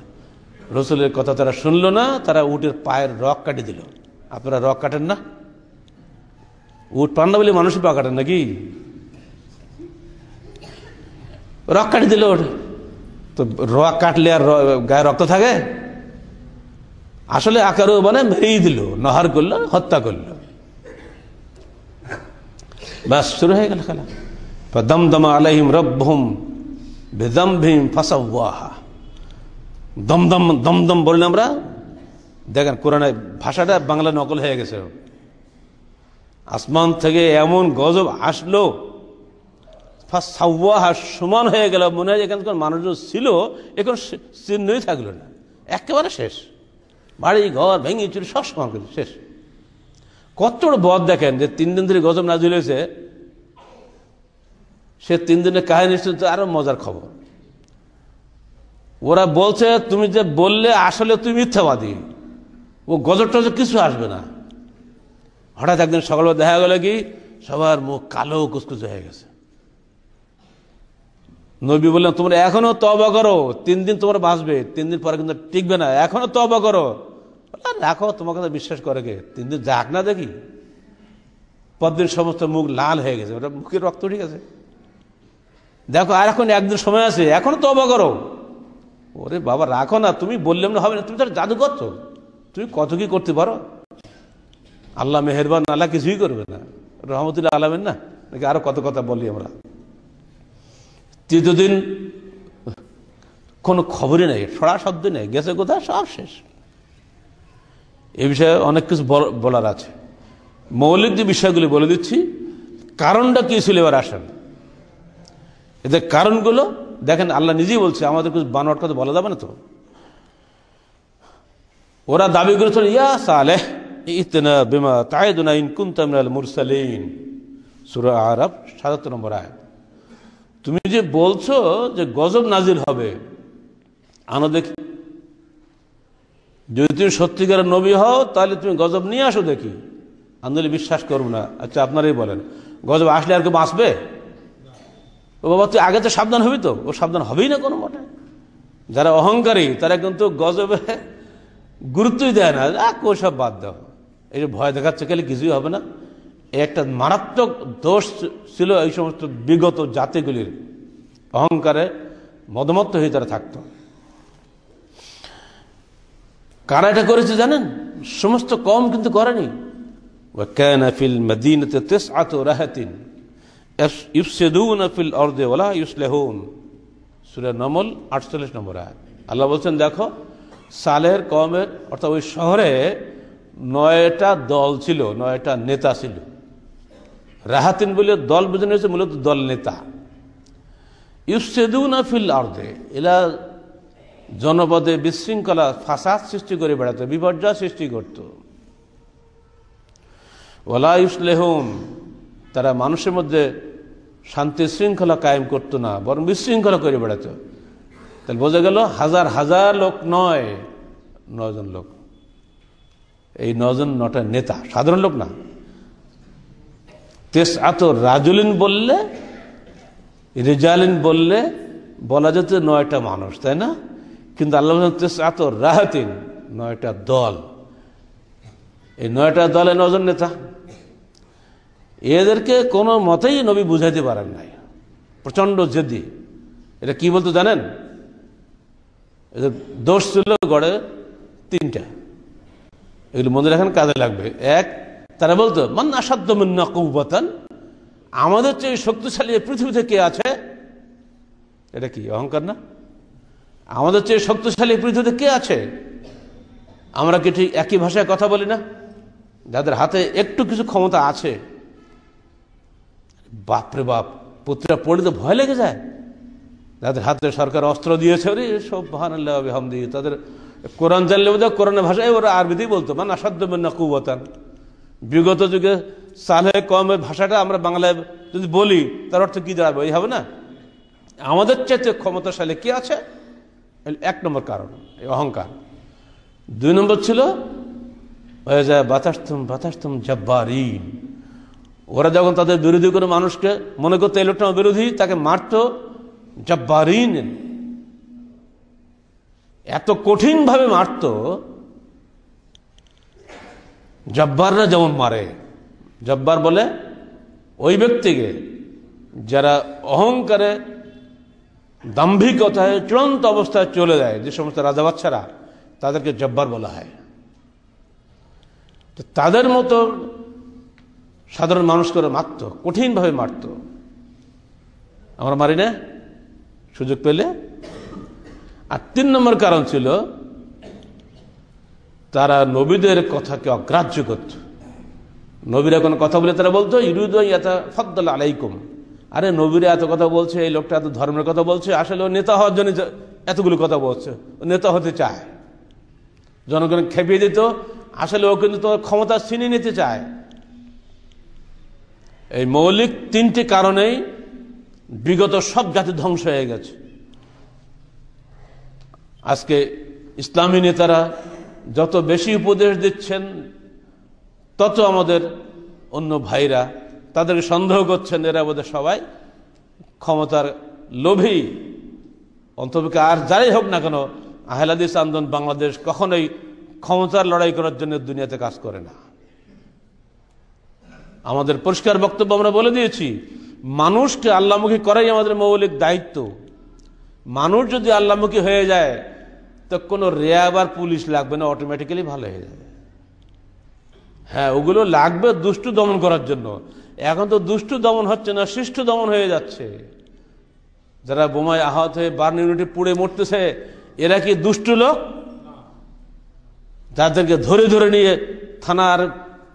রাসূলের কথা তারা শুনলো না, তারা উটের পায়ের রক কাটি দিল। আপনারা রক কাটেন না? উট পান না বলে মানুষই পা কাটেন নাকি? রক কাটি দিল ওটা। তো রক কাটলে আর গায়ে রক্ত থাকে? আসলে আকারও মানে মেরেই দিল, নহর করলো, হত্যা করলো, বাস শুরু হয়ে গেল খেলা। ফাদামদামা আলাইহিম রাব্বুহুম বিযামবিহিম ফাসাওয়াহা। দমদম দমদম বললাম আমরা, দেখেন কোরআনের ভাষাটা বাংলা নকল হয়ে গেছে। আসমান থেকে এমন গজব আসলো, ফাসাওয়াহা সমান হয়ে গেল, মনে হয় এখানকার মানুষজন ছিল এখন চিহ্নই থাকলো না, একেবারে শেষ। বাড়ি ঘর ভেঙে চুরি সব সমান করে শেষ। কত বদ দেখেন, যে 3 দিন ধরে গজব নাজিল হয়েছে, সে 3 দিনের কাহিনী শুনতে আরো মজার খবর। ওরা বলছে তুমি যে বললে আসলে তুমি মিথ্যাবাদী, ও গজব টজব কিছু আসবে না। হঠাৎ একদিন সকালবেলা দেখা গেল কি সবার মুখ কালো কুচকুচে হয়ে গেছে। নবী বললেন তোমরা এখনো তওবা করো, 3 দিন তোমরা বাঁচবে, 3 দিন পরে কিন্তু টিকবে না, এখনো তওবা করো। রাখো, তোমার কথা বিশ্বাস করে কে, 3 দিন যাক না দেখি। পরদিন সমস্ত মুখ লাল হয়ে গেছে, ওটা মুখের রক্ত ঠিক আছে, দেখো আর এখন 1 দিন সময় আছে, এখনো তওবা করো। ওরে বাবা রাখো না, তুমি বললাম না হবে না, তুমি তো জাদু করছো, তুমি কত কি করতে পারো। আল্লাহ মেহেরবান, আল্লাহ কিছুই করবে না, রহমতুল্লাহ আলামিন না, নাকি আরো কত কথা বলি আমরা। 3 দিন কোনো খবরই নেই, ছড়া শব্দ নেই, গেছে কোথায়, সব শেষ। এই বিষয়ে অনেক কিছু বলার আছে। মৌলিক যে বিষয়গুলি বলে দিচ্ছি, কারণটা কি ছিল এবার আসেন। এদের কারণগুলো দেখেন, আল্লাহ নিজেই বলছে, আমাদের কিছু বানোয়াট কথা বলা যাবে না তো। ওরা দাবি করেছিল, ইয়া সালেহ ইতনা বিমা তাইদুনা ইন কুনতা মিনাল মুরসালিন, সূরা আরাফ ৭৭ নম্বর আয়াত। তুমি যে বলছো যে গজব নাজিল হবে, আনো দেখি। যদি তুমি সত্যিকারের নবী হও তাহলে তুমি গজব নিয়ে আসো দেখি, আন্দোলন বিশ্বাস করবো না। আচ্ছা আপনারাই বলেন, গজব আসলে আর কেউ বাঁচবে? ও বাবা তুই আগে তো সাবধান হবি, তো ও সাবধান হবেই না কোনো মতে। যারা অহংকারী তারা কিন্তু গজবে গুরুত্বই দেয় না, সব বাদ দাও, এই যে ভয় দেখাচ্ছে গেলে কিছুই হবে না। একটা মারাত্মক দোষ ছিল এই সমস্ত বিগত জাতিগুলির, অহংকারে মদমত্ত হয়ে তারা থাকতো। কারা এটা করেছে জানেন? সমস্ত কওম কিন্তু করেনি। ওয়াকানা ফিল মাদিনাতি তিসআতু রাহাতিন ইফসিদুনা ফিল আরদি ওয়ালা ইউসলিহুন, সূরা নমল ৪৮ নম্বর আয়াত। আল্লাহ বলছেন, দেখো সালেহের কওমের অর্থাৎ ওই শহরে ৯টা দল ছিল, ৯টা নেতা ছিল। রাহাতিন বলে দল বোঝানো হয়েছে, মূলত দল নেতা। ইফসিদুনা ফিল আরদি, এরা জনপদে বিশৃঙ্খলা ফাসাদ সৃষ্টি করে বেড়াতো, বিপর্যয় সৃষ্টি করত। ওয়ালা ইউসলিহুন, তারা মানুষের মধ্যে শান্তি শৃঙ্খলা কায়েম করতো না, বরং বিশৃঙ্খলা করে বেড়াতো। তাহলে বোঝা গেল হাজার হাজার লোক নয়, ৯ জন লোক। এই ৯ জন ৯টা নেতা, সাধারণ লোক না। তিসআতু রাজুলিন বললে, রিজালিন বললে বলা যেত ৯টা মানুষ, তাই না? কিন্তু আল্লাহ তিসআতু রাহাতিন, ৯টা দল। এই ৯টা দলে ৯ জন নেতা। এদেরকে কোনো মতেই নবী বুঝাইতে পারেন নাই, প্রচন্ড জেদি। এটা কি বলতো জানেন? এদের দোষ ছিল গড়ে ৩টা, এগুলো মনে রাখেন, কাজে লাগবে। এক, তারা বলতো মান আসাদ্দু মিন্না কুওয়াতান, আমাদের চেয়ে শক্তিশালী পৃথিবীতে কে আছে? এটা কি অহংকার না? আমাদের চেয়ে শক্তিশালী পৃথিবীতে কে আছে? আমরা কি ঠিক একই ভাষায় কথা বলি না? যাদের হাতে একটু কিছু ক্ষমতা আছে, বাপরে বাপ, পুত্ররা পড়ে তো ভয় লেগে যায়। যাদের হাতে সরকার অস্ত্র দিয়েছে, ওরে সুবহানাল্লাহ ওয়া বিহামদিহি, তাদের কোরআন জানলে বোধহয় কোরআনের ভাষায় ওরা আরবিতেই বলতো মান আসাদ্দু মিন্না কুওয়াতান। বিগত যুগে সালেহ কওমের ভাষাটা আমরা বাংলায় যদি বলি, তার অর্থ কি দাঁড়াবে? এই হবে না, আমাদের চাইতে ক্ষমতাশালী কে আছে? ১ নম্বর কারণ এই অহংকার। ২ নম্বর ছিল হয়ে যায় বাতাসতুম জাব্বারিন, ওরা যখন তাদের বিরোধী করে মানুষকে মনে করতো এই লোকটা বিরোধী, তাকে মারত জাব্বারিন, এত কঠিন ভাবে মারত। জব্বাররা যেমন মারে, জব্বার বলে ওই ব্যক্তিকে যারা অহংকারে দাম্ভিকতায় চূড়ান্ত অবস্থায় চলে যায়, যে সমস্ত রাজা বাচ্চারা, তাদেরকে জব্বার বলা হয়। তো তাদের মতো সাধারণ মানুষ করে মারত, কঠিনভাবে মারত। আমরা মারি না সুযোগ পেলে। আর ৩ নম্বর কারণ ছিল তারা নবীদের কথাকে অগ্রাহ্য করত। নবীরা কোনো কথা বলে তারা বলতো ইউরিদু ইয়াতাফাদ্দাল আলাইকুম, আরে নবীরা এত কথা বলছে, এই লোকটা এত ধর্মের কথা বলছে, আসলে ও নেতা হওয়ার জন্য এতগুলো কথা বলছে, ও নেতা হতে চায়। জনগণ খেপিয়ে দিত, আসলে ও কিন্তু তোমার ক্ষমতা ছিনিয়ে নিতে চায়। এই মৌলিক 3টি কারণেই বিগত সব জাতি ধ্বংস হয়ে গেছে। আজকে ইসলামী নেতারা যত বেশি উপদেশ দিচ্ছেন, তত আমাদের অন্য ভাইরা তাদেরকে সন্দেহ করছেন, এরা বোধহয় সবাই ক্ষমতার লোভী। অন্তত আর যাই হোক না কেন, আহলে হাদিস আন্দোলন বাংলাদেশ কখনোই ক্ষমতার লড়াই করার জন্য দুনিয়াতে কাজ করে না। আমাদের পরিষ্কার বক্তব্য আমরা বলে দিয়েছি, মানুষকে আল্লাহমুখী করাই আমাদের মৌলিক দায়িত্ব। মানুষ যদি আল্লাহমুখী হয়ে যায়, তো কোনো র্যাব আর পুলিশ লাগবে না, অটোমেটিক্যালি ভালো হয়ে যাবে। হ্যাঁ, ওগুলো লাগবে দুষ্টু দমন করার জন্য। এখন তো দুষ্টু দমন হচ্ছে না, শিষ্টু দমন হয়ে যাচ্ছে। যারা বোমায় আহত হয়ে বার্ন ইউনিটে পুড়ে মরতেছে, এরা কি দুষ্টু লোক? তাদেরকে ধরে ধরে নিয়ে থানার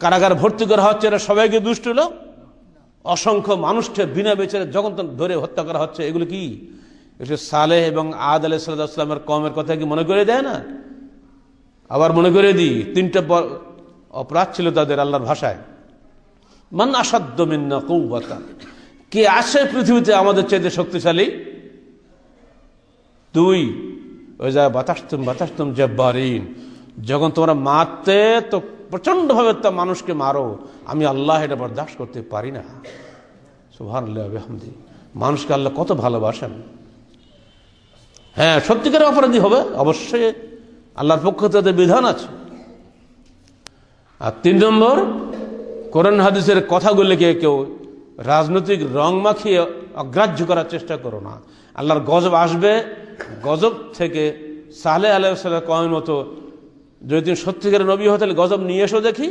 কারাগার ভর্তি করা হচ্ছে, এরা সবাইকে দুষ্ট লোক। অসংখ্য মানুষকে বিনা বিচারে যখন ধরে হত্যা করা হচ্ছে, এগুলো কি একটু সালেহ এবং আদ আলাইহিসসালামের কওমের কথা কি মনে করে দেয় না? আবার মনে করে দিই, 3টা অপরাধ ছিল তাদের আল্লাহর ভাষায়। মান আসাদ্দ মিন্না কুওয়াতান, কে আসে পৃথিবীতে আমাদের চাইতে শক্তিশালী? 2, ওই যা বাতাসতুম জাব্বারিন, যখন তোমরা মারতে তো প্রচন্ডভাবে তা মানুষকে মারো, আমি আল্লাহ এটা বরদাস্ত করতে পারি না। সুবহানাল্লাহ ওয়া বিহামদিহি। মানুষকে আল্লাহ কত ভালোবাসেন। হ্যাঁ, সত্যিকারের অপরাধী হবে অবশ্যই, আল্লাহর পক্ষ থেকে বিধান আছে। আর 3 নম্বর, কোরআন হাদিসের কথাগুলিকে কেউ রাজনৈতিক রং মাখিয়ে অগ্রাহ্য করার চেষ্টা করো না। আল্লাহর গজব আসবে, গজব থেকে সালেহ আলাইহিস সালামের কওমের মতো যদি তুমি সত্যিকারের নবী হতে গজব নিয়ে এসো দেখি,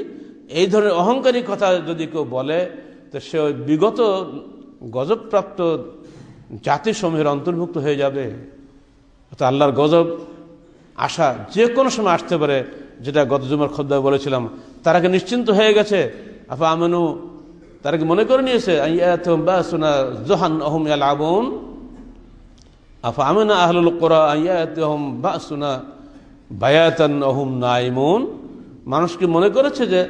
এই ধরনের অহংকারী কথা যদি কেউ বলে, তো সে ওই বিগত গজবপ্রাপ্ত জাতিসমূহের অন্তর্ভুক্ত হয়ে যাবে। তো আল্লাহর গজব আসা যে কোনো সময় আসতে পারে, যেটা গত জুমার খুতবায় বলেছিলাম। তারা কি নিশ্চিন্ত হয়ে গেছে? আফা আমানু, তারা কি মনে করে নিয়েছে আইয়াতুম বাসুনা যুহান আহুম ইয়ালআবুন, আফা আমানা আহলুল কুরা আইয়াতুহুম বাসুনা বায়াতান আহুম নাইমুন। মানুষ কি মনে করেছে যে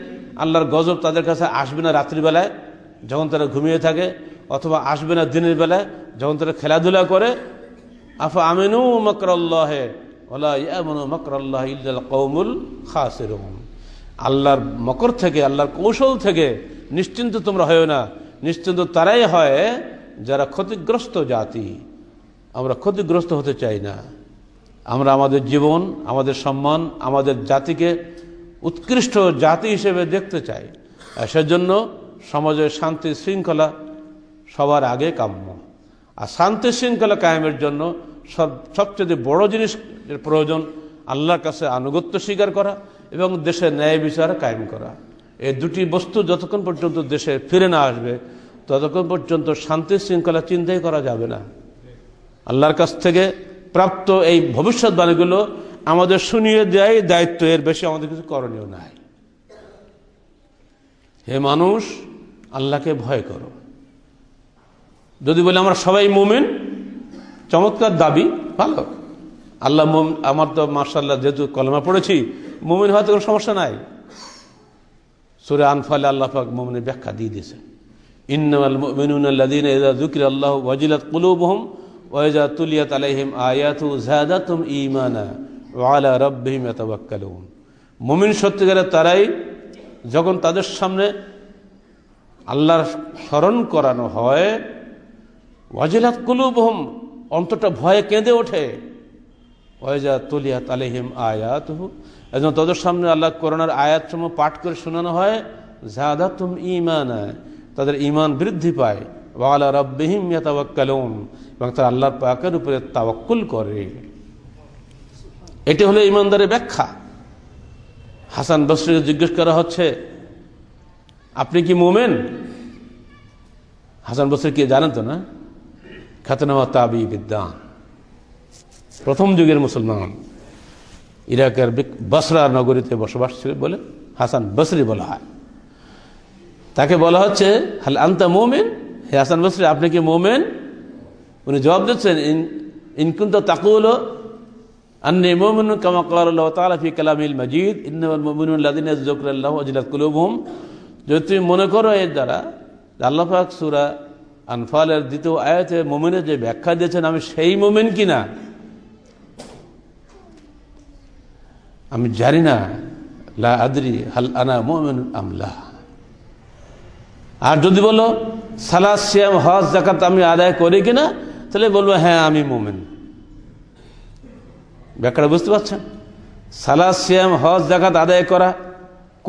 আল্লাহর গজব তাদের কাছে আসবে না রাত্রিবেলায় যখন তারা ঘুমিয়ে থাকে, অথবা আসবে না দিনের বেলায় যখন তারা খেলাধুলা করে? আফা আমিনু মাকরাল্লাহি ওয়ালা ইয়ামানু মাকরাল্লাহি ইল্লাল কওমুল খাসিরুন। আল্লাহর মকর থেকে, আল্লাহর কৌশল থেকে নিশ্চিন্ত তোমরা হয় না, নিশ্চিন্ত তারাই হয় যারা ক্ষতিগ্রস্ত জাতি। আমরা ক্ষতিগ্রস্ত হতে চাই না। আমরা আমাদের জীবন, আমাদের সম্মান, আমাদের জাতিকে উৎকৃষ্ট জাতি হিসেবে দেখতে চাই। সেজন্য সমাজে শান্তি শৃঙ্খলা সবার আগে কাম্য। আর শান্তি শৃঙ্খলা কায়েমের জন্য সবচেয়ে বড় জিনিস প্রয়োজন আল্লাহর কাছে আনুগত্য স্বীকার করা এবং দেশে ন্যায় বিচার কায়েম করা। এই 2টি বস্তু যতক্ষণ পর্যন্ত দেশে ফিরে না আসবে, ততক্ষণ পর্যন্ত শান্তি শৃঙ্খলা চিন্তাই করা যাবে না। আল্লাহর কাছ থেকে প্রাপ্ত এই ভবিষ্যৎবাণীগুলো আমাদের শুনিয়ে দেয় দায়িত্ব, এর বেশি আমাদের কিছু করণীয় নাই। হে মানুষ, আল্লাহকে ভয় করো। যদি বলে আমরা সবাই মুমিন, চমৎকার দাবি, ভালো। আল্লাহ আমার তো মাশাআল্লাহ যেহেতু কলেমা পড়েছি, মুমিন হয়তো কোনো সমস্যা নাই। সূরা আনফালে আল্লাহ পাক মুমিনের ব্যাখ্যা দিয়ে দিয়েছেন। ইন্নামাল মুমিনুনা আল্লাযীনা ইযা যুকিরাল্লাহু ওয়াজিলাত কুলুবুহুম ওয়া ইযা তুলিয়াত আলাইহিম আয়াতুহু যাদাতুহুম ঈমানা ওয়া আলা রাব্বিহিম ইয়াতাওয়াক্কালুন। মুমিন সত্যিকারের তারাই যখন তাদের সামনে আল্লাহর স্মরণ করানো হয়, ওয়াজিলাত কুলুবুহুম, অন্তরটা ভয়ে কেঁদে ওঠে, ওয়া ইযা তুলিয়াত আলাইহিম আয়াতুহু, এজন্য তাদের সামনে আল্লাহ কোরআনের আয়াতসমূহ পাঠ করে শোনানো হয়, যাদাতুহুম ঈমানা, তাদের ঈমান বৃদ্ধি পায়, ওয়া আলা রাব্বিহিম ইয়াতাওয়াক্কালুন, এবং তারা আল্লাহর পাকের উপরে তাওয়াক্কুল করে। এটি হলো ঈমানদারের ব্যাখ্যা। হাসান বসরিকে জিজ্ঞেস করা হচ্ছে, আপনি কি মুমিন? হাসান বসরি কি জানেন তো না? খ্যাতনামা তাবি বিদ্যান, প্রথম যুগের মুসলমান, ইরাকের বসরা নগরীতে বসবাস ছিল বলে হাসান বসরি বলা হয়। তাকে বলা হচ্ছে, হাল আনতা মুমিন, হে হাসান বসরি আপনি কি মুমিন? উনি জবাব দিচ্ছেন, ইন কুনতা তাকুলু আন্নী মুমিনুন কামা ক্বালা আল্লাহু তাআলা ফি কালামিল মাজিদ ইন্নামাল মুমিনুনা আল্লাযীনা যাকারাল্লাহু ওয়াজিলাত কুলুবুহুম। যদি তুমি মনে করো এর দ্বারা আল্লাহ পাক সূরা আনফালের 2য় আয়াতে মুমিনের যে ব্যাখ্যা দিয়েছেন আমি সেই মুমিন কিনা, আমি জানি না, লা আদরি হাল আনা মুমিন আম লা। আর যদি বলো সালাত সিয়াম হজ যাকাত আমি আদায় করি কিনা, তাহলে বলবো হ্যাঁ আমি মুমিন। ব্যাখ্যাটা বুঝতে পারছেন? সালাত সিয়াম হজ যাকাত আদায়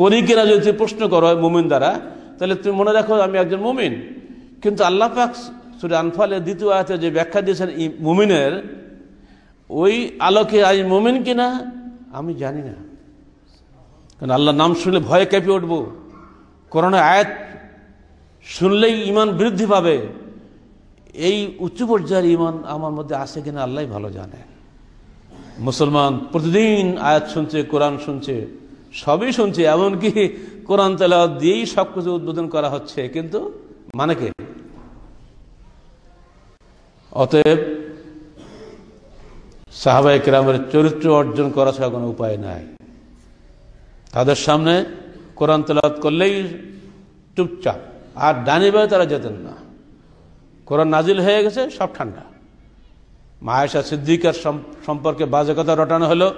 করি কিনা যদি তুমি প্রশ্ন করো মুমিন দ্বারা, তাহলে তুমি মনে রাখো আমি একজন মুমিন। কিন্তু আল্লাহ পাক সূরা আনফালের 2য় আয়াতে যে ব্যাখ্যা দিয়েছেন মুমিনের, ওই আলোকে আমি মুমিন কিনা আমি জানি না। কারণ আল্লাহর নাম শুনলে ভয়ে কেঁপে উঠবো, কোরআনের আয়াত শুনলেই ঈমান বৃদ্ধি পাবে। এই উচ্চ পর্যায়ের ঈমান আমার মধ্যে আছে কিনা আল্লাহই ভালো জানে। মুসলমান প্রতিদিন আয়াত শুনছে, কোরআন শুনছে, সবই শুনছি, এমনকি কোরআন তেলাওয়াত দিয়েই সবকিছু উদ্বোধন করা হচ্ছে, কিন্তু মানে কি? অতএব সাহাবায়ে কেরামের চরিত্র অর্জন করা ছাড়া কোনো উপায় নাই। তাদের সামনে কোরআন তেলাওয়াত করলেই চুপচাপ, আর ডানে বাঁয়ে তারা যেতেন না। কোরআন নাজিল হয়ে গেছে, সব ঠান্ডা। মা আয়েশা সিদ্দিকার সম্পর্কে বাজে কথা রটানো হলো,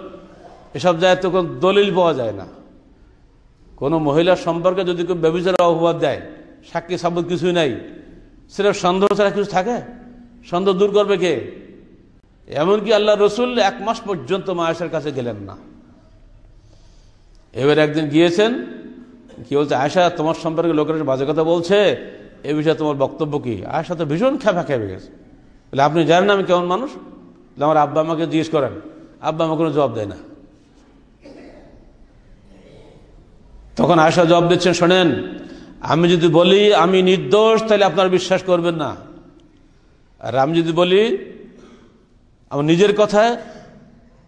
এসব জায়গায় তো কোনো দলিল পাওয়া যায় না। কোনো মহিলার সম্পর্কে যদি কেউ ব্যভিচারের অপবাদ দেয়, সাক্ষী সাবুত কিছুই নাই, সেটা সন্দেহ ছাড়া কিছু থাকে? সন্দেহ দূর করবে কে? এমনকি আল্লাহ রসুল 1 মাস পর্যন্ত মা আয়েশার কাছে গেলেন না। এবার একদিন গিয়েছেন, কি বলছে, আয়েশা তোমার সম্পর্কে লোকেরা বাজে কথা বলছে, এ বিষয়ে তোমার বক্তব্য কি? আয়েশা তো ভীষণ খেপে গেছে। বলে আপনি জানেন আমি কেমন মানুষ? আমার আব্বা আমাকে জিজ্ঞেস করেন, আব্বা আমাকে কোনো জবাব দেয় না। তখন আয়েশা জবাব দিচ্ছেন, শোনেন, আমি যদি বলি আমি নির্দোষ তাহলে আপনার বিশ্বাস করবেন না, আর আমি যদি বলি আমার নিজের কথায়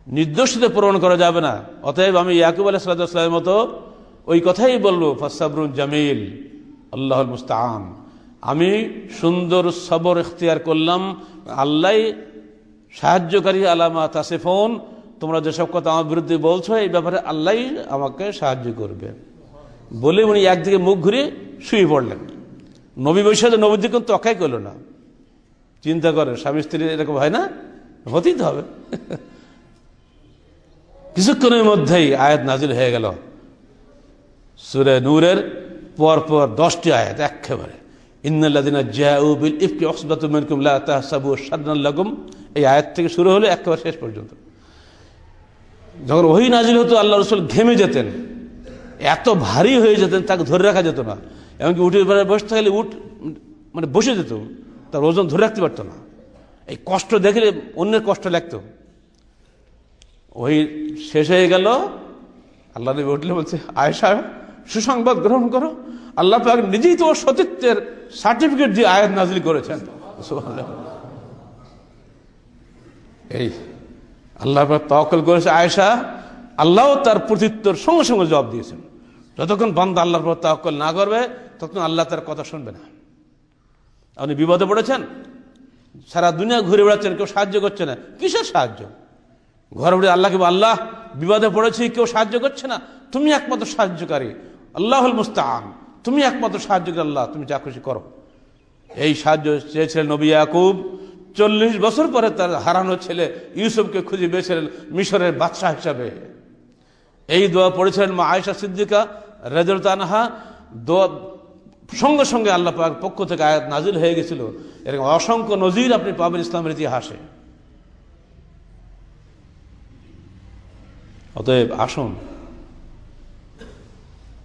নির্দোষিত প্রমাণ করা যাবে না, অতএব আমি ইয়াকুব আলাইহিস সালামের মতো ওই কথাই বলবো, ফাসাবরুন জামিল আল্লাহুল মুস্তাআন। আমি সুন্দর সবর ইখতিয়ার করলাম, আল্লাহ সাহায্যকারী, আলামা তাসিফুন, তোমরা যেসব কথা আমার বিরুদ্ধে বলছো এই ব্যাপারে আল্লাহ আমাকে সাহায্য করবে। বলে উনি একদিকে মুখ ঘুরে শুয়ে পড়লেন। নবী বৈশাখ নবীর দিকে তকাই করলো না। চিন্তা করে, স্বামী স্ত্রী এরকম হয় না? হতেই তো হবে। কিছুক্ষণের মধ্যেই আয়াত নাজিল হয়ে গেল, সূরা নূরের পরপর 10টি আয়াত একেবারে। ইন্নাল্লাযিনা জাউ বিল ইফকি উসবাতুম মিনকুম লা তাহসাবু শাররান লাকুম, এই আয়াত থেকে শুরু হলো একেবারে শেষ পর্যন্ত। যখন ওহী নাজিল হতো আল্লাহ রাসূল ঘেমে যেতেন, এত ভারী হয়ে যেতেন, তাকে ধরে রাখা যেত না। এমনকি উটের উপরে বসে থাকলে মানে বসে যেত, তার ওজন ধরে রাখতে পারতো না। এই কষ্ট দেখলে অন্যের কষ্ট লাগতো। ওই শেষ হয়ে গেল, আল্লাহ নবী উঠলে বলছে, আয়েশা সুসংবাদ গ্রহণ করো, আল্লাহ পাক নিজেই তোমার সতীত্বের সার্টিফিকেট দিয়ে আয়াত নাজিল করেছেন। এই আল্লাহ পাক তাওয়াক্কুল করেছে আয়েশা, আল্লাহ তার প্রত্যুত্তর সঙ্গে সঙ্গে জবাব দিয়েছেন। যতক্ষণ বান্দা আল্লাহর উপর তাওয়াক্কুল না করবে, ততক্ষণ আল্লাহ তার কথা শুনবে না। আপনি বিপদে পড়েছেন, সারা দুনিয়া ঘুরে বেড়াচ্ছেন, কেউ সাহায্য করছে না, কিসের সাহায্য? ঘরে উঠে আল্লাহকে, আল্লাহ বিপদে পড়েছি, কেউ সাহায্য করছে না, তুমি একমাত্র সাহায্যকারী, আল্লাহুল মুস্তাআন, তুমি একমাত্র সাহায্যকারী, আল্লাহ তুমি যা খুশি করো। এই সাহায্য চেয়েছিলেন নবী ইয়াকুব। 40 বছর পরে তার হারানো ছেলে ইউসুফকে খুঁজে পেয়েছিলেন মিশরের বাদশাহ হিসাবে। এই দোয়া পড়েছিলেন মা আয়েশা সিদ্দিকা রাদিয়াল্লাহু আনহা। দোয়া সঙ্গে সঙ্গে আল্লাহ পাক পক্ষ থেকে আয়াত নাজিল হয়ে গেছিল। এরকম অসংখ্য নজির আপনি পাবেন ইসলামের ইতিহাসে। অতএব আসুন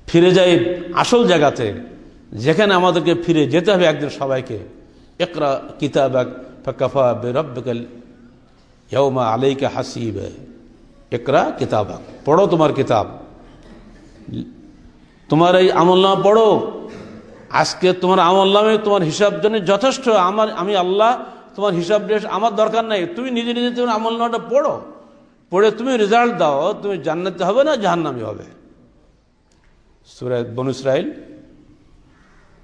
ফিরে যাই আসল জায়গাতে, যেখানে আমাদেরকে ফিরে যেতে হবে একদিন সবাইকে। ইকরা কিতাবাক ফাকাফা বিরাব্বিকাল ইয়াওমা আলাইকা হাসিবা। ইকরা কিতাবাক, পড়ো তোমার কিতাব, তোমার এই আমলনামা পড়ো। আজকে তোমার আমলনামে তোমার হিসাব জন্য যথেষ্ট। আমি আল্লাহ তোমার হিসাব দিয়ে আমার দরকার নাই, তুমি নিজে নিজে তোমার আমলনামাটা পড়ো, পড়ে তুমি রেজাল্ট দাও, তুমি জান্নাতে হবে না জাহান্নামী হবে। সূরা বনু ইসরাইল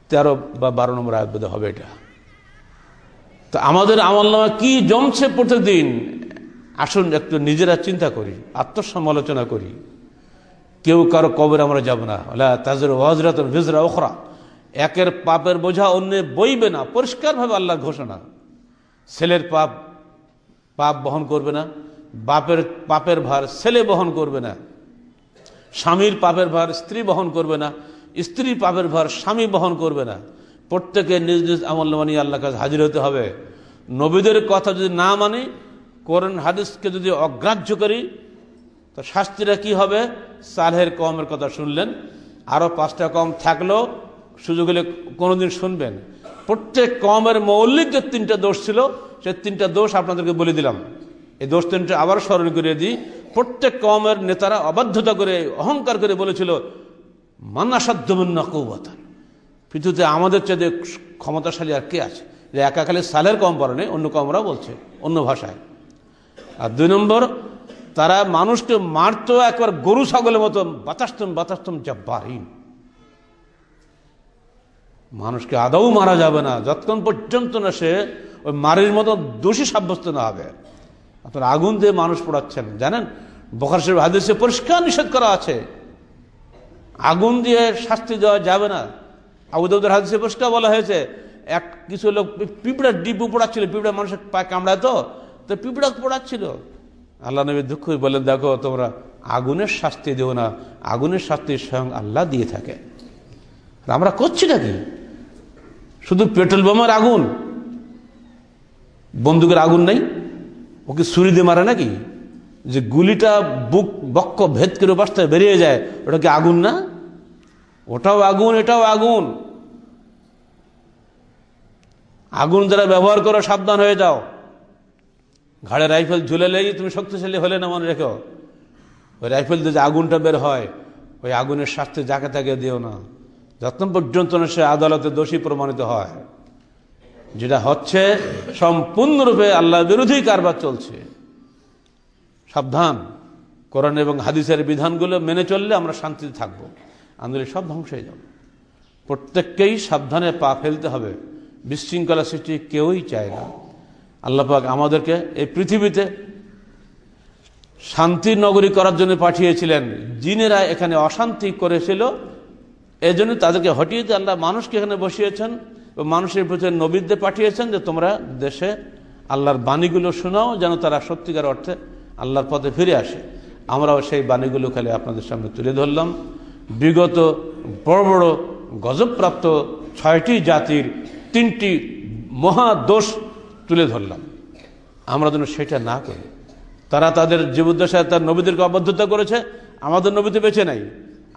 13 বা 12 নম্বর আয়াত বোধহয় হবে এটা। তো আমাদের আমলনামা কি জমছে প্রত্যেকদিন, আসুন একটু নিজেরা চিন্তা করি, আত্মসমালোচনা করি। কেউ কারো কবরে আমরা যাব না। ওয়ালা তাযরু ওয়াজরাতুন বিজরা উখরা, একের পাপের বোঝা অন্য বইবে না, পরিষ্কারভাবে আল্লাহর ঘোষণা। ছেলের পাপ বহন করবে না, বাপের পাপের ভার ছেলে বহন করবে না, স্বামীর পাপের ভার স্ত্রী বহন করবে না, স্ত্রীর পাপের ভার স্বামী বহন করবে না। প্রত্যেকে নিজ নিজ আমলনামা নিয়ে আল্লাহর কাছে হাজির হতে হবে। নবীদের কথা যদি না মানি, কোরআন হাদিসকে যদি অগ্রাহ্য করি, তো শাস্তিটা কি হবে? সালেহের কওমের কথা শুনলেন, আরো 5টা কওম থাকলো, সুযোগ হলে কোনোদিন শুনবেন। প্রত্যেক কওমের মৌলিক যে 3টা দোষ ছিল, সেই 3টা দোষ আপনাদেরকে বলে দিলাম। এই দোষ 3টা আবার স্মরণ করে দিই। প্রত্যেক কওমের নেতারা অবাধ্যতা করে, অহংকার করে বলেছিল, মান আসাদ্দু মিন্না কুওয়াতান, পৃথিবীতে আমাদের চেয়ে ক্ষমতাশালী আর কে আছে? যে একা খালি সালের কওম পড়ে নেই, অন্য কওমরাও বলছে অন্য ভাষায়। আর 2 নম্বর, তারা মানুষকে মারতো একবার গরু ছাগলের মতো, বাতাস্তম জব্বারহীন। মানুষকে আদৌ মারা যাবে না যতক্ষণ পর্যন্ত না সে ওই মারির মতো দোষী সাব্যস্ত না হবে। আপনারা আগুন দিয়ে মানুষ পোড়াচ্ছেন, জানেন বুখারী শরীফ হাদিসে পরিষ্কার নিষেধ করা আছে, আগুন দিয়ে শাস্তি দেওয়া যাবে না। আবু দাউদের হাদিসে পরিষ্কার বলা হয়েছে, কিছু লোক পিঁপড়ার ডিপু পোড়াচ্ছিল, পিঁপড়া মানুষের পায়ে কামড়ায় তো পিঁপড়া পোড়াচ্ছিল। আল্লাহ নবী দুঃখ বলেন, দেখো তোমরা আগুনের শাস্তি দিও না, আগুনের শাস্তি স্বয়ং আল্লাহ দিয়ে থাকে। আমরা করছি নাকি? শুধু পেট্রোল বোমার আগুন, বন্দুকের আগুন নেই? ওকে ছুরি দিয়ে মারে নাকি? যে গুলিটা বক্ষ ভেদ করে বাস্তায় বেরিয়ে যায়, ওটা কি আগুন না? ওটাও আগুন, এটাও আগুন। আগুন যারা ব্যবহার করো সাবধান হয়ে যাও। ঘাড়ে রাইফেল ঝুলেলেই তুমি শক্তিশালী হলে না, মনে রেখো। ওই রাইফেল দিয়ে যে আগুনটা বের হয়, ওই আগুনের শাস্তি যাকে তাকে দিও না যতক্ষণ পর্যন্ত না সে আদালতে দোষী প্রমাণিত হয়। যেটা হচ্ছে সম্পূর্ণরূপে আল্লাহ বিরোধী কারবার চলছে। সাবধান, কোরআন এবং হাদিসের বিধানগুলো মেনে চললে আমরা শান্তিতে থাকবো, আন্দোলন সব ধ্বংস হয়ে যাবে। প্রত্যেককেই সাবধানে পা ফেলতে হবে। বিশৃঙ্খলা সৃষ্টি কেউই চায় না। আল্লাহ পাক আমাদেরকে এই পৃথিবীতে শান্তি নগরী করার জন্য পাঠিয়েছিলেন। জিনেরা এখানে অশান্তি করেছিল, এজন্য তাদেরকে হটিয়ে দিয়ে আল্লাহ মানুষকে এখানে বসিয়েছেন, মানুষের প্রতি নবীদের পাঠিয়েছেন যে তোমরা দেশে আল্লাহর বাণীগুলো শোনাও, যেন তারা সত্যিকার অর্থে আল্লাহর পথে ফিরে আসে। আমরাও সেই বাণীগুলো খালি আপনাদের সামনে তুলে ধরলাম। বিগত বড় বড় গজবপ্রাপ্ত 6টি জাতির 3টি মহাদোষ তুলে ধরলাম। আমরা যেন সেটা না করি। তারা তাদের জীবদ্দশায় তার নবীদেরকে অবাধ্যতা করেছে, আমাদের নবীতে বেঁচে নাই।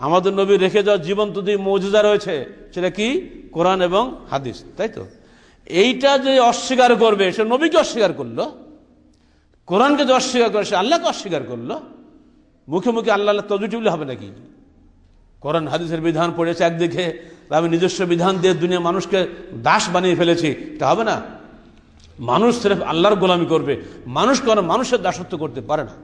আমাদের নবী রেখে যাওয়া জীবন্ত দুই মুজিজা রয়েছে, সেটা কি? কোরআন এবং হাদিস, তাই তো? এইটা যে অস্বীকার করবে, সে নবীকে অস্বীকার করলো। কোরআনকে যে অস্বীকার করে, সে আল্লাহকে অস্বীকার করলো। মুখে মুখে আল্লাহ তজুটিবলে হবে নাকি? কোরআন হাদিসের বিধান পড়েছে একদিকে, আমি নিজস্ব বিধান দিয়ে দুনিয়া মানুষকে দাস বানিয়ে ফেলেছি, এটা হবে না। মানুষ সির্ফ আল্লাহর গোলামি করবে, মানুষ কোনো মানুষের দাসত্ব করতে পারে না।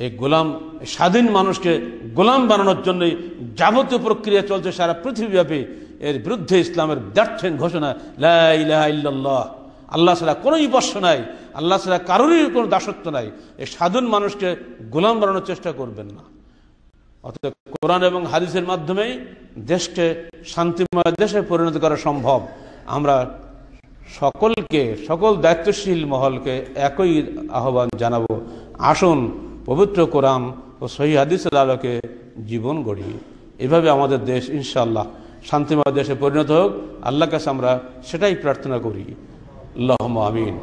এই গোলাম, স্বাধীন মানুষকে গোলাম বানানোর জন্যই যাবতীয় প্রক্রিয়া চলছে সারা পৃথিবীব্যাপী। এর বিরুদ্ধে ইসলামের দ্ব্যর্থহীন ঘোষণা, লা ইলাহা ইল্লাল্লাহ, আল্লাহ ছাড়া কোনো উপাস্য নাই, আল্লাহ ছাড়া কারোরই কোনো দাসত্ব নাই। এই স্বাধীন মানুষকে গোলাম বানানোর চেষ্টা করবেন না। অর্থাৎ কোরআন এবং হাদিসের মাধ্যমেই দেশকে শান্তিময় দেশে পরিণত করা সম্ভব। আমরা সকলকে, সকল দায়িত্বশীল মহলকে একই আহ্বান জানাবো, আসুন পবিত্র কোরআন ও সহিহ হাদিসের আলোকে জীবন গড়ি। এভাবে আমাদের দেশ ইনশাআল্লাহ শান্তিময় দেশে পরিণত হোক। আল্লাহর কাছে আমরা সেটাই প্রার্থনা করি। আল্লাহুম্মা আমিন।